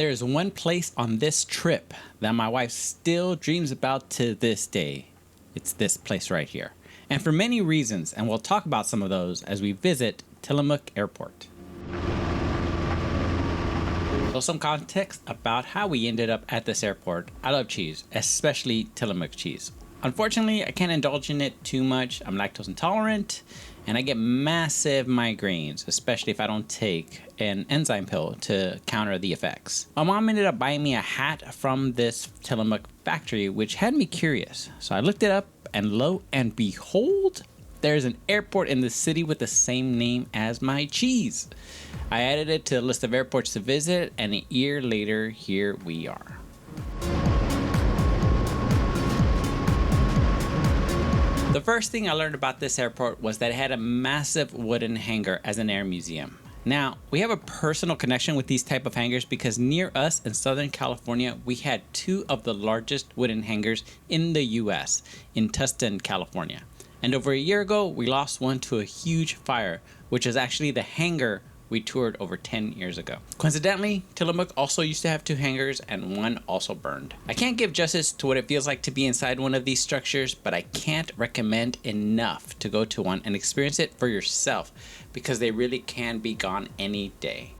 There is one place on this trip that my wife still dreams about to this day. It's this place right here. And for many reasons, and we'll talk about some of those as we visit Tillamook Airport. So some context about how we ended up at this airport. I love cheese, especially Tillamook cheese. Unfortunately, I can't indulge in it too much. I'm lactose intolerant and I get massive migraines, especially if I don't take an enzyme pill to counter the effects. My mom ended up buying me a hat from this Tillamook factory, which had me curious. So I looked it up and lo and behold, there's an airport in the city with the same name as my cheese. I added it to the list of airports to visit, and a year later, here we are. The first thing I learned about this airport was that it had a massive wooden hangar as an air museum. Now, we have a personal connection with these type of hangars because near us in Southern California, we had two of the largest wooden hangars in the US in Tustin, California. And over a year ago, we lost one to a huge fire, which is actually the hangar we toured over 10 years ago. Coincidentally, Tillamook also used to have two hangars and one also burned. I can't give justice to what it feels like to be inside one of these structures, but I can't recommend enough to go to one and experience it for yourself because they really can be gone any day.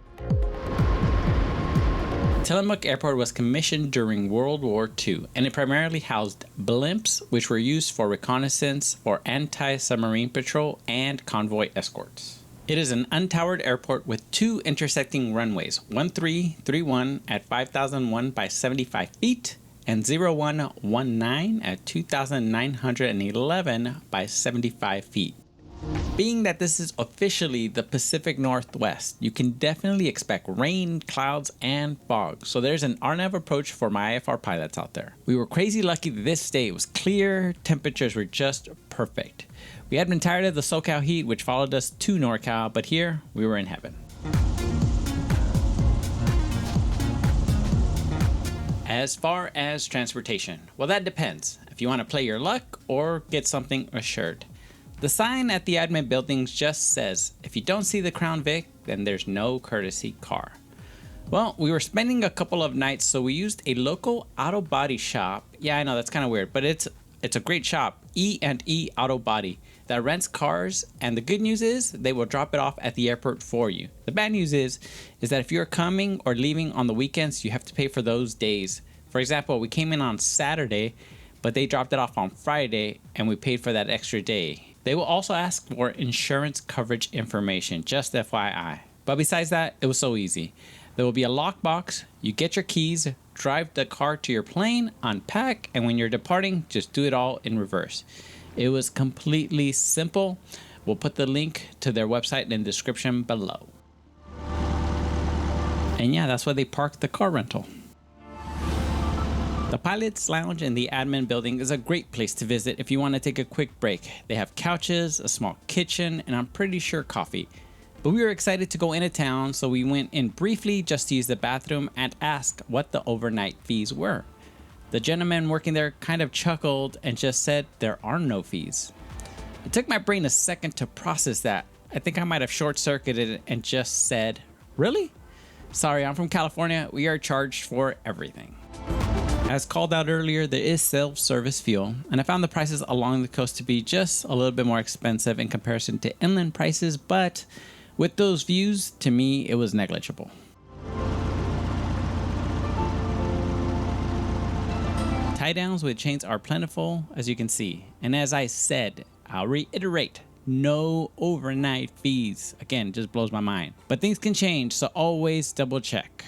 Tillamook Airport was commissioned during World War II, and it primarily housed blimps, which were used for reconnaissance, for anti-submarine patrol, and convoy escorts. It is an untowered airport with two intersecting runways, 1331 at 5,001 by 75 feet, and 0119 at 2,911 by 75 feet. Being that this is officially the Pacific Northwest, you can definitely expect rain, clouds, and fog. So there's an RNAV approach for my IFR pilots out there. We were crazy lucky that this day was clear, temperatures were just perfect. We had been tired of the SoCal heat, which followed us to NorCal, but here we were in heaven. As far as transportation, well, that depends if you want to play your luck or get something assured. The sign at the admin buildings just says, if you don't see the Crown Vic, then there's no courtesy car. Well, we were spending a couple of nights, so we used a local auto body shop. Yeah, I know that's kind of weird, but it's a great shop, E&E Auto Body, that rents cars, and the good news is they will drop it off at the airport for you. The bad news is that if you're coming or leaving on the weekends, you have to pay for those days. For example, we came in on Saturday, but they dropped it off on Friday, and we paid for that extra day. They will also ask for insurance coverage information, just FYI. But besides that, it was so easy. There will be a lockbox, you get your keys, drive the car to your plane, unpack, and when you're departing, just do it all in reverse. It was completely simple. We'll put the link to their website in the description below. And yeah, that's why they parked the car rental. The Pilot's Lounge in the admin building is a great place to visit if you want to take a quick break. They have couches, a small kitchen, and I'm pretty sure coffee. But we were excited to go into town, so we went in briefly just to use the bathroom and ask what the overnight fees were. The gentleman working there kind of chuckled and just said there are no fees. It took my brain a second to process that. I think I might have short-circuited it and just said, really? Sorry, I'm from California. We are charged for everything. As called out earlier, there is self-service fuel, and I found the prices along the coast to be just a little bit more expensive in comparison to inland prices, but with those views, to me, it was negligible. Tie-downs with chains are plentiful, as you can see, and as I said, I'll reiterate, no overnight fees. Again, it just blows my mind. But things can change, so always double check.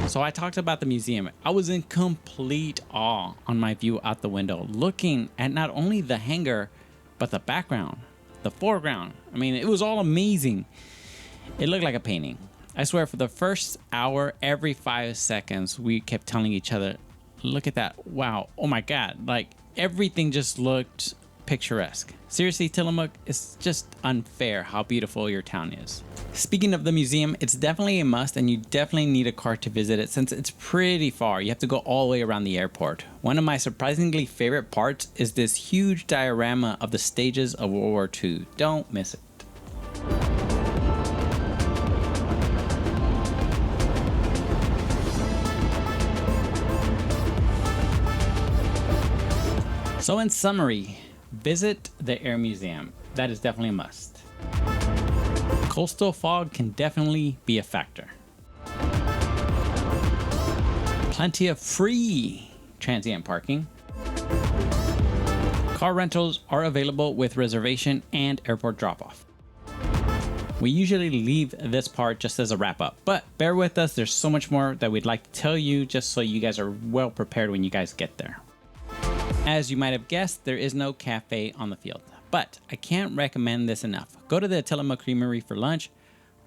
So I talked about the museum. I was in complete awe on my view out the window, looking at not only the hangar, but the background, the foreground. I mean, it was all amazing. It looked like a painting. I swear for the first hour, every 5 seconds, we kept telling each other, look at that. Wow. Oh my God. Like everything just looked picturesque. Seriously, Tillamook, it's just unfair how beautiful your town is. Speaking of the museum, it's definitely a must and you definitely need a car to visit it since it's pretty far. You have to go all the way around the airport. One of my surprisingly favorite parts is this huge diorama of the stages of World War II. Don't miss it. So in summary, visit the Air Museum. That is definitely a must. Coastal fog can definitely be a factor. Plenty of free transient parking. Car rentals are available with reservation and airport drop-off. We usually leave this part just as a wrap-up, but bear with us, there's so much more that we'd like to tell you just so you guys are well prepared when you guys get there. As you might have guessed, there is no cafe on the field, but I can't recommend this enough. Go to the Tillamook Creamery for lunch.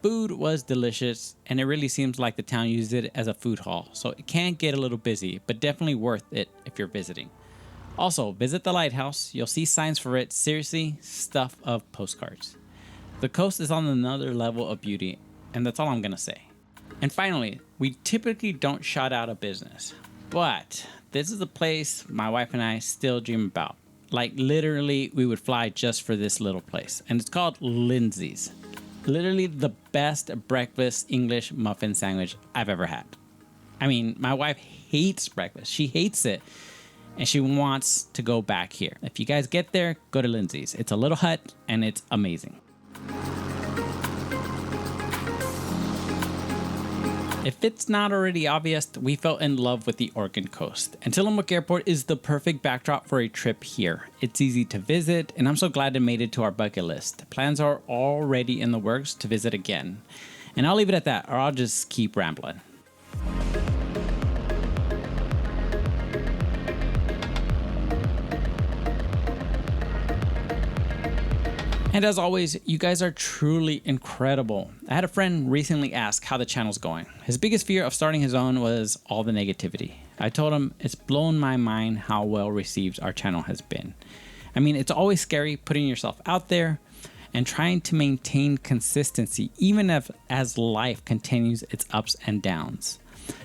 Food was delicious, and it really seems like the town used it as a food hall, so it can get a little busy, but definitely worth it if you're visiting. Also, visit the lighthouse. You'll see signs for it. Seriously, stuff of postcards. The coast is on another level of beauty, and that's all I'm gonna say. And finally, we typically don't shout out a business, but this is a place my wife and I still dream about. Like literally, we would fly just for this little place, and it's called Lindsay's. Literally the best breakfast English muffin sandwich I've ever had. I mean, my wife hates breakfast. She hates it. And she wants to go back here. If you guys get there, go to Lindsay's. It's a little hut and it's amazing. If it's not already obvious, we fell in love with the Oregon coast. And Tillamook Airport is the perfect backdrop for a trip here. It's easy to visit, and I'm so glad it made it to our bucket list. Plans are already in the works to visit again. And I'll leave it at that, or I'll just keep rambling. And as always, you guys are truly incredible. I had a friend recently ask how the channel's going. His biggest fear of starting his own was all the negativity. I told him it's blown my mind how well received our channel has been. I mean, it's always scary putting yourself out there and trying to maintain consistency, even as life continues its ups and downs.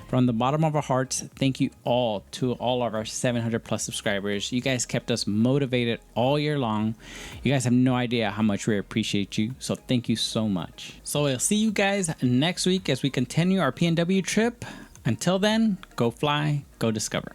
From the bottom of our hearts, thank you all to all of our 700 plus subscribers. You guys kept us motivated all year long. You guys have no idea how much we appreciate you. So thank you so much. So I'll see you guys next week as we continue our PNW trip. Until then, go fly, go discover.